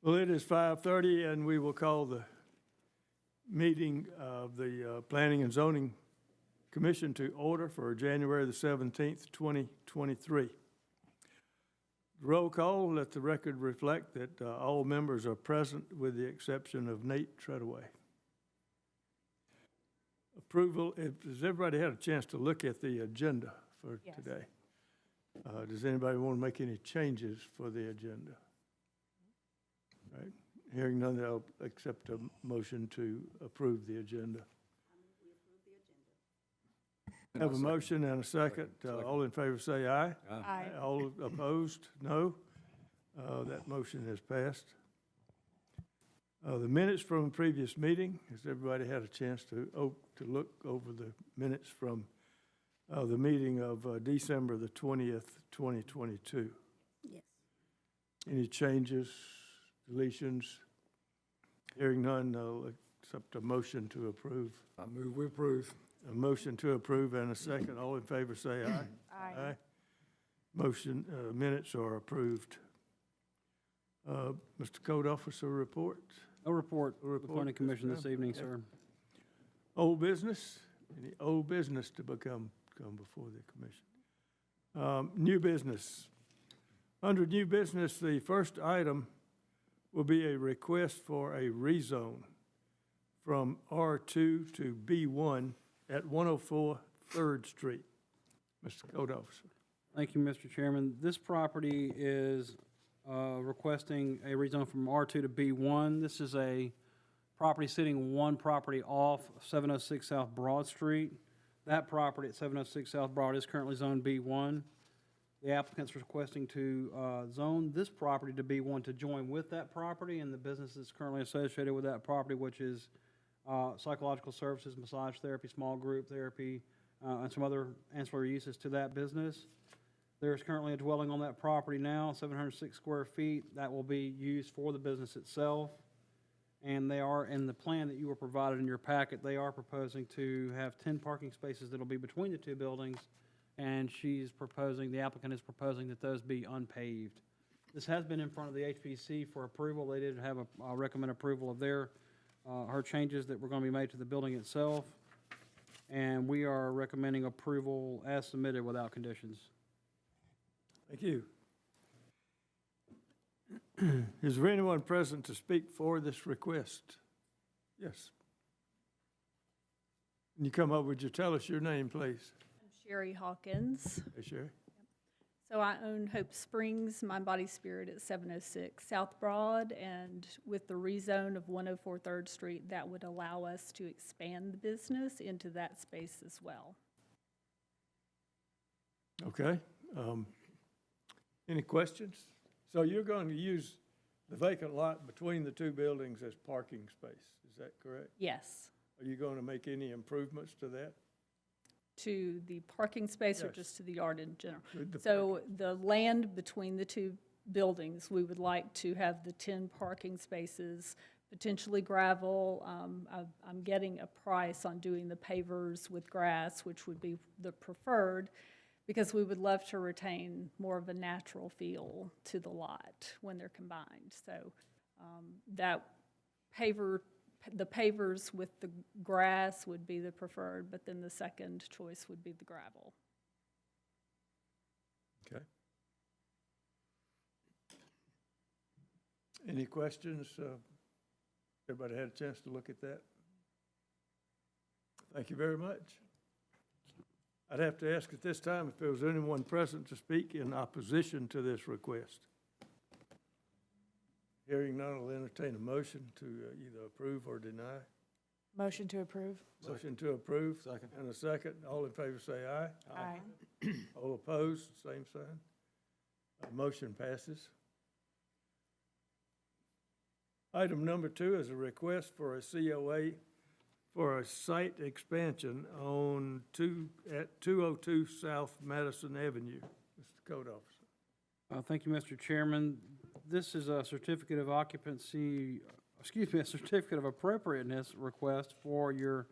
Well, it is 5:30, and we will call the meeting of the Planning and Zoning Commission to order for January the 17th, 2023. Roll call, let the record reflect that all members are present with the exception of Nate Treadaway. Approval, has everybody had a chance to look at the agenda for Yes. today? Does anybody want to make any changes for the agenda? Right. Hearing none, I'll accept a motion to approve the agenda. Have a motion and a second. All in favor say aye. Aye. All opposed, no. That motion has passed. The minutes from the previous meeting, has everybody had a chance to look over the minutes from the meeting of December the 20th, 2022? Yes. Any changes, deletions? Hearing none, I'll accept a motion to approve. I move we approve. A motion to approve and a second. All in favor say aye. Aye. Motion, minutes are approved. Mr. Code Officer report. No report No for report, the planning commission Mr. this evening, Okay. sir. Old business? Any old business to come before the commission? New business. Under new business, the first item will be a request for a rezone from R2 to B1 at 104 3rd Street. Mr. Code Officer. Thank you, Mr. Chairman. This property is requesting a rezone from R2 to B1. This is a property sitting one property off 706 South Broad Street. That property at 706 South Broad is currently zoned B1. The applicant's requesting to zone this property to B1 to join with that property and the businesses currently associated with that property, which is psychological services, massage therapy, small group therapy, and some other ancillary uses to that business. There's currently a dwelling on that property now, 706 square feet. That will be used for the business itself. And they are, in the plan that you were provided in your packet, they are proposing to have 10 parking spaces that'll be between the two buildings. And the applicant is proposing that those be unpaved. This has been in front of the HPC for approval. They did have a recommend approval of her changes that were going to be made to the building itself. And we are recommending approval as submitted without conditions. Thank you. Is there anyone present to speak for this request? Yes. Can you come up, would you tell us your name, please? I'm Sherry Hawkins. Hey, Sherry. So I own Hope Springs, Mind Body Spirit at 706 South Broad, and with the rezone of 104 3rd Street, that would allow us to expand the business into that space as well. Okay. Any questions? So you're going to use the vacant lot between the two buildings as parking space, is that correct? Yes. Are you going to make any improvements to that? To the parking space or Yes. just to the yard in general? The So the land between the two buildings, we would like to have the 10 parking spaces, potentially gravel. I'm getting a price on doing the pavers with grass, which would be the preferred, because we would love to retain more of a natural feel to the lot when they're combined. So the pavers with the grass would be the preferred, but then the second choice would be the gravel. Okay. Any questions? Everybody had a chance to look at that? Thank you very much. I'd have to ask at this time if there was anyone present to speak in opposition to this request. Hearing none, I'll entertain a motion to either approve or deny. Motion to approve. Motion to approve. Second. And a second. All in favor say aye. Aye. All opposed, same sign. Motion passes. Item number 2 is a request for a COA for a site expansion at 202 South Madison Avenue. Mr. Code Officer. Thank you, Mr. Chairman. This is a certificate of occupancy, a certificate of appropriateness request for your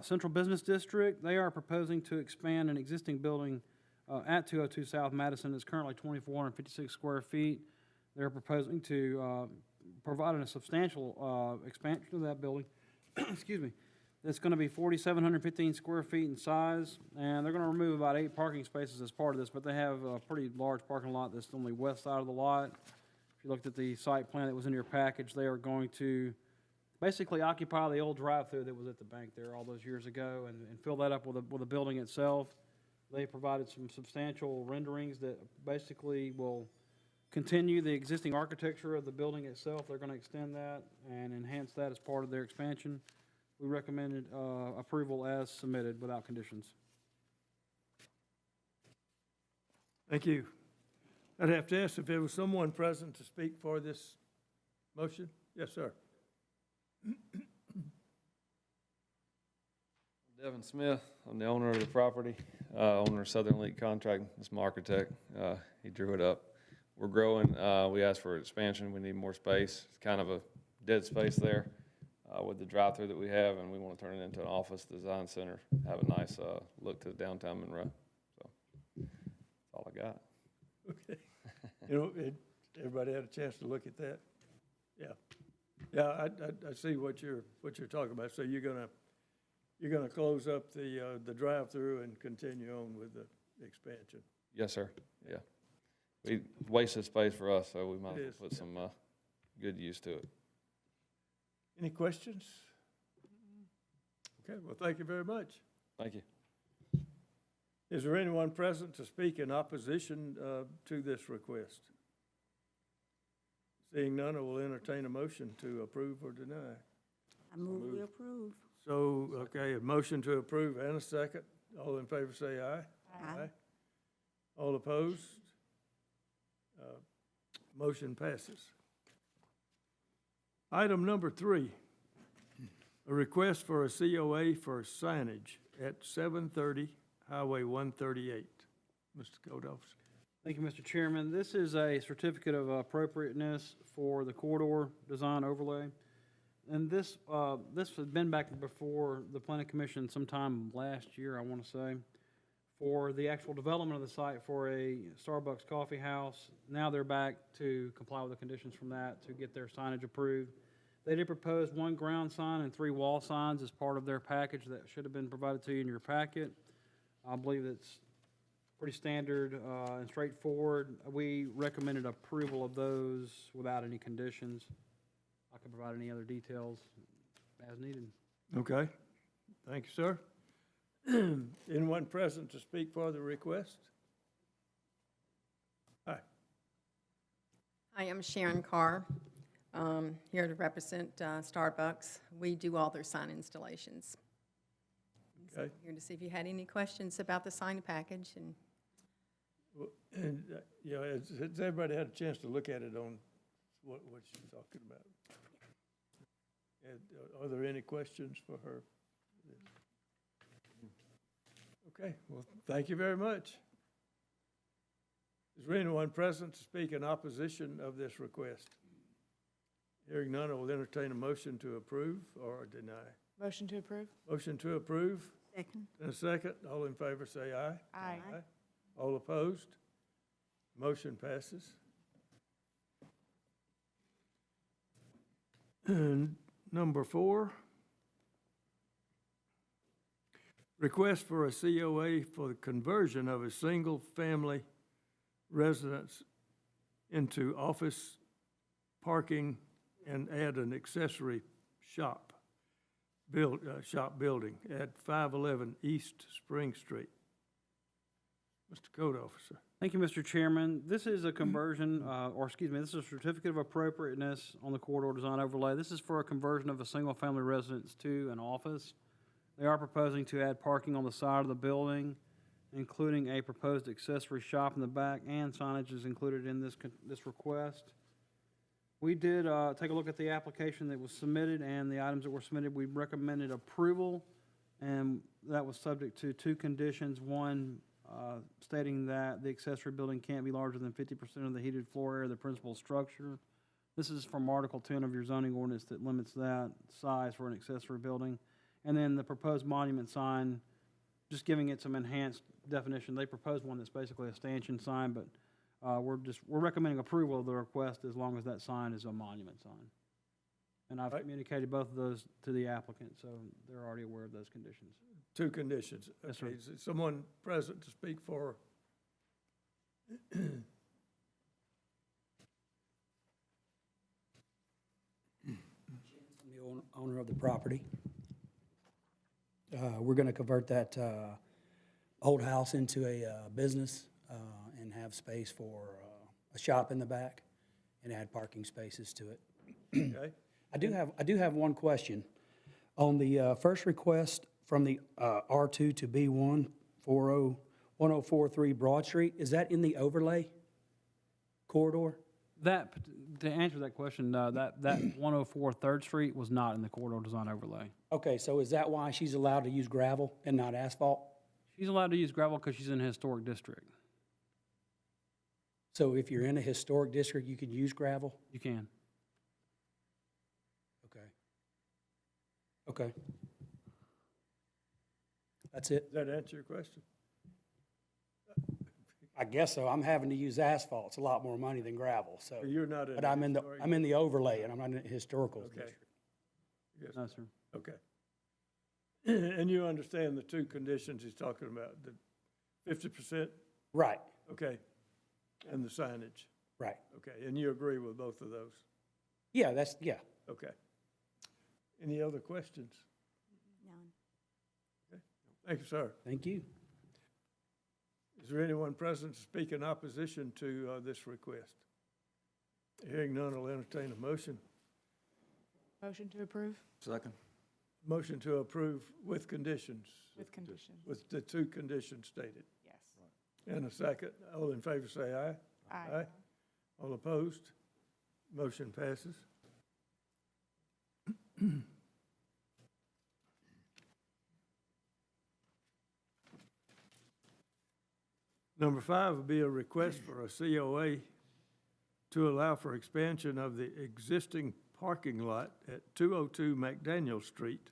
Central Business District. They are proposing to expand an existing building at 202 South Madison. It's currently 2,456 square feet. They're proposing to providing a substantial expansion of that building. Excuse me. It's going to be 4,715 square feet in size, and they're going to remove about 8 parking spaces as part of this, but they have a pretty large parking lot that's on the west side of the lot. If you looked at the site plan that was in your package, they are going to basically occupy the old drive-through that was at the bank there all those years ago and fill that up with a building itself. They provided some substantial renderings that basically will continue the existing architecture of the building itself. They're going to extend that and enhance that as part of their expansion. We recommended approval as submitted without conditions. Thank you. I'd have to ask if there was someone present to speak for this motion? Yes, sir. Devin Smith, I'm the owner of the property, owner of Southern Elite Contract. It's my architect. He drew it up. We're growing. We asked for expansion. We need more space. It's kind of a dead space there with the drive-through that we have, and we want to turn it into an office design center, have a nice look to downtown Monroe. So that's all I got. Okay. You know, everybody had a chance to look at that? Yeah. Yeah, I see what you're talking about. So you're gonna close up the drive-through and continue on with the expansion? Yes, sir. Yeah. We wasted space for us, so we might It as is, well put some good use to it. Any questions? Okay, well, thank you very much. Thank you. Is there anyone present to speak in opposition to this request? Seeing none, I will entertain a motion to approve or deny. I move we approve. So, okay, a motion to approve and a second. All in favor say aye. Aye. All opposed? Motion passes. Item number 3, a request for a COA for signage at 730 Highway 138. Mr. Code Officer. Thank you, Mr. Chairman. This is a certificate of appropriateness for the corridor design overlay. And this has been back before the planning commission sometime last year, I want to say, for the actual development of the site for a Starbucks coffee house. Now they're back to comply with the conditions from that to get their signage approved. They did propose 1 ground sign and 3 wall signs as part of their package that should have been provided to you in your packet. I believe it's pretty standard and straightforward. We recommended approval of those without any conditions. I can provide any other details as needed. Okay, thank you, sir. Anyone present to speak for the request? Hi. I am Sharon Carr, here to represent Starbucks. We do all their sign installations. So Okay. here to see if you had any questions about the sign package. And Well, and, you know, has everybody had a chance to look at it on what she's talking about? And, are there any questions for her? Okay, well, thank you very much. Is there anyone present to speak in opposition of this request? Hearing none, I will entertain a motion to approve or deny. Motion to approve? Motion to approve, Second. and a second. All in favor say aye. Aye. All opposed? Motion passes. And number 4, request for a COA for the conversion of a single-family residence into office parking and add an accessory shop building at 511 East Spring Street. Mr. Code Officer. Thank you, Mr. Chairman. This is a conversion, this is a certificate of appropriateness on the corridor design overlay. This is for a conversion of a single-family residence to an office. They are proposing to add parking on the side of the building, including a proposed accessory shop in the back, and signage is included in this request. We did take a look at the application that was submitted and the items that were submitted. We recommended approval, and that was subject to 2 conditions. One, stating that the accessory building can't be larger than 50% of the heated floor area of the principal structure. This is from Article 10 of your zoning ordinance that limits that size for an accessory building. And then the proposed monument sign, just giving it some enhanced definition. They proposed one that's basically a stanchion sign, but We're recommending approval of the request as long as that sign is a monument sign. And I've Right. communicated both of those to the applicant, so they're already aware of those conditions. Two conditions. Yes, sir. Okay, is someone present to speak for? The owner of the property. We're going to convert that old house into a business and have space for a shop in the back and add parking spaces to it. Okay, I do have one question. On the first request from the R2 to B1, 1043 Broad Street, is that in the overlay corridor? That, to answer that question, that 104 Third Street was not in the corridor design overlay. Okay, so is that why she's allowed to use gravel and not asphalt? She's allowed to use gravel because she's in a historic district. So if you're in a historic district, you can use gravel? You can. Okay. Okay. That's it? does that answer your question? I guess so. I'm having to use asphalt. It's a lot more money than gravel, so. You're not in. But I'm in the overlay, and I'm not in the historical Okay. district. Yes, No, sir. okay. And you understand the two conditions he's talking about, the 50%, Right, okay, and the signage, right. okay, and you agree with both of those? Yeah, Okay. Any other questions? None. Thank you, sir. thank you. Is there anyone present to speak in opposition to this request? Hearing none, I'll entertain a motion. Motion to approve Second. Motion to approve with conditions, with conditions. with the two conditions stated. Yes. And a second. All in favor say aye. Aye. All opposed? Motion passes. Number 5 would be a request for a COA to allow for expansion of the existing parking lot at 202 McDaniel Street.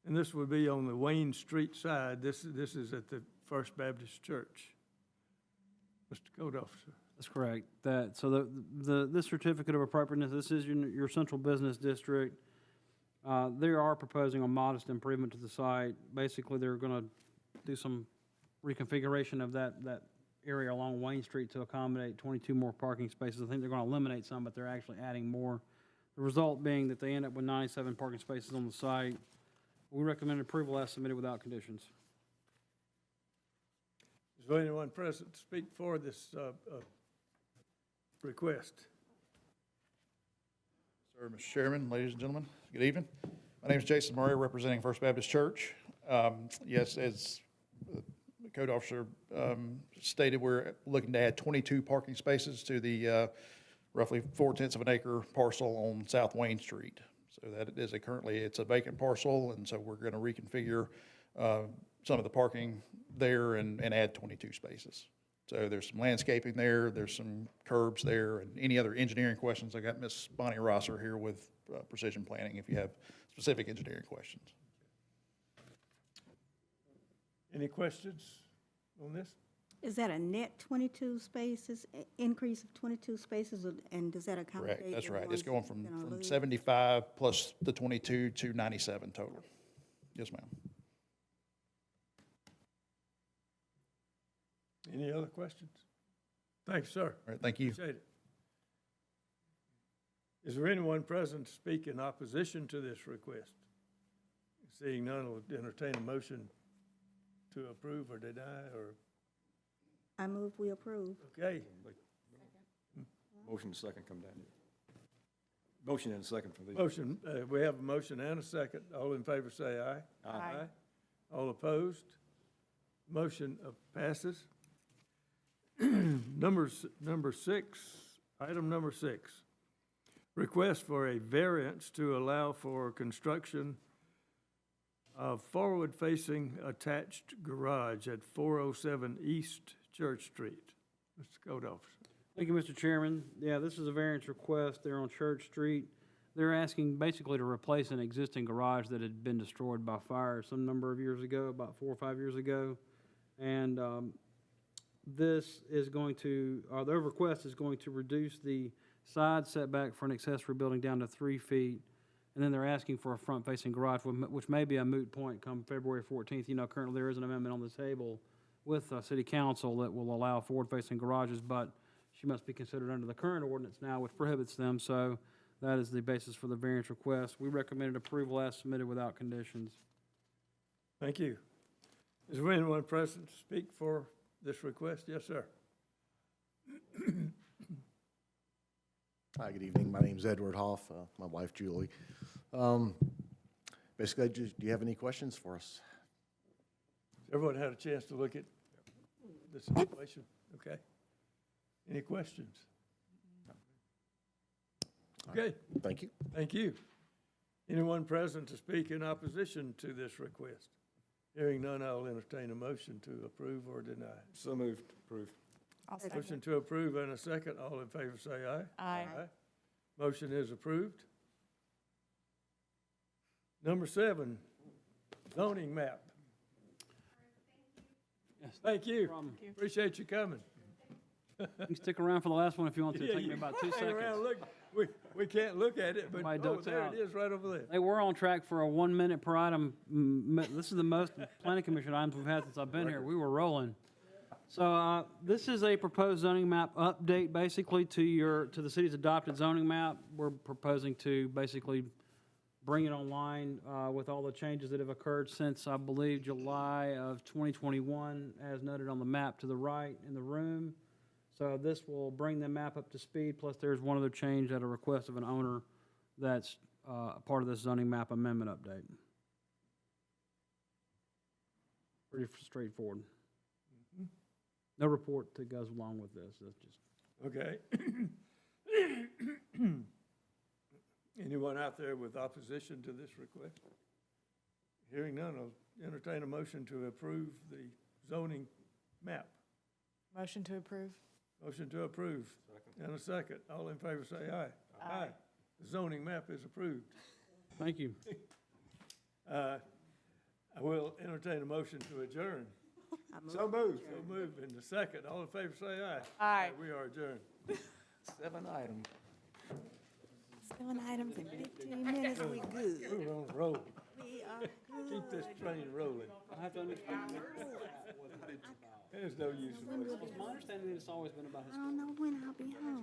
And this would be on the Wayne Street side. This is at the First Baptist Church. Mr. Code Officer. That's correct. This certificate of appropriateness, this is your central business district. They are proposing a modest improvement to the site. Basically, they're gonna do some reconfiguration of that area along Wayne Street to accommodate 22 more parking spaces. I think they're gonna eliminate some, but they're actually adding more. The result being that they end up with 97 parking spaces on the site. We recommend approval as submitted without conditions. Is there anyone present to speak for this request? Sir, Mr. Chairman, ladies and gentlemen, good evening. My name is Jason Murray, representing First Baptist Church. Yes, as the code officer stated, we're looking to add 22 parking spaces to the roughly 4/10 of an acre parcel on South Wayne Street. So that it is currently it's a vacant parcel, and so we're going to reconfigure some of the parking there and add 22 spaces. So there's some landscaping there, there's some curbs there, and any other engineering questions, I got Miss Bonnie Rosser here with Precision Planning if you have specific engineering questions. Any questions on this? Is that a net 22 spaces, increase of 22 spaces, and does that accommodate? Correct, that's the right. It's ones going that's gonna from lose? 75 plus the 22 to 97 total. Yes, ma'am. Any other questions? Thanks, sir. All right, thank you. Appreciate it. Is there anyone present to speak in opposition to this request? Seeing none, I'll entertain a motion to approve or deny, or, I move we approve. okay. Motion and second come down here. Motion and second from these. Motion, we have a motion and a second. All in favor say aye. Aye. All opposed? Motion passes. Number 6, item number 6. Request for a variance to allow for construction of forward-facing attached garage at 407 East Church Street. Mr. Code Officer. Thank you, Mr. Chairman. Yeah, this is a variance request. They're on Church Street. They're asking basically to replace an existing garage that had been destroyed by fire some number of years ago, about 4 or 5 years ago. And this is going to, their request is going to reduce the side setback for an accessory building down to 3 feet. And then they're asking for a front-facing garage, which may be a moot point come February 14th. You know, currently there is an amendment on the table with city council that will allow forward-facing garages, but she must be considered under the current ordinance now, which prohibits them. So that is the basis for the variance request. We recommended approval as submitted without conditions. Thank you. Is there anyone present to speak for this request? Yes, sir. Hi, good evening. My name's Edward Hoff, my wife Julie. Basically, do you have any questions for us? Everyone had a chance to look at the situation? Okay. Any questions? Okay, Thank you. thank you. Anyone present to speak in opposition to this request? Hearing none, I'll entertain a motion to approve or deny. So moved. Approved. I'll second. Motion to approve and a second. All in favor say aye. Aye. Motion is approved. Number 7, zoning map. Yes, Thank you. problem. Appreciate you coming. You can stick around for the last one if you want to. It'll take me about 2 Hang seconds. around, look. We can't look at it, but Everybody oh, ducks there out. it is, right over there. They were on track for a 1 minute per item. This is the most planning commission items we've had since I've been here. We were rolling. So, this is a proposed zoning map update, basically, to the city's adopted zoning map. We're proposing to basically bring it online, with all the changes that have occurred since, I believe, July of 2021, as noted on the map to the right in the room. So this will bring the map up to speed, plus there's one other change at a request of an owner that's a part of this zoning map amendment update. Pretty straightforward. No report that goes along with this, that's just. Okay. Anyone out there with opposition to this request? Hearing none, I'll entertain a motion to approve the zoning map. Motion to approve. Motion to approve. And a second. All in favor say aye. Aye. The zoning map is approved. Thank you. I will entertain a motion to adjourn. So moved. So move in the second. All in favor say aye. Aye. We are adjourned. 7 items. 7 items in 15 minutes, we good. We're on a roll. We are good. Keep this train rolling. I have to understand. There's no use in wasting. My understanding is it's always been about I don't know when I'll be home.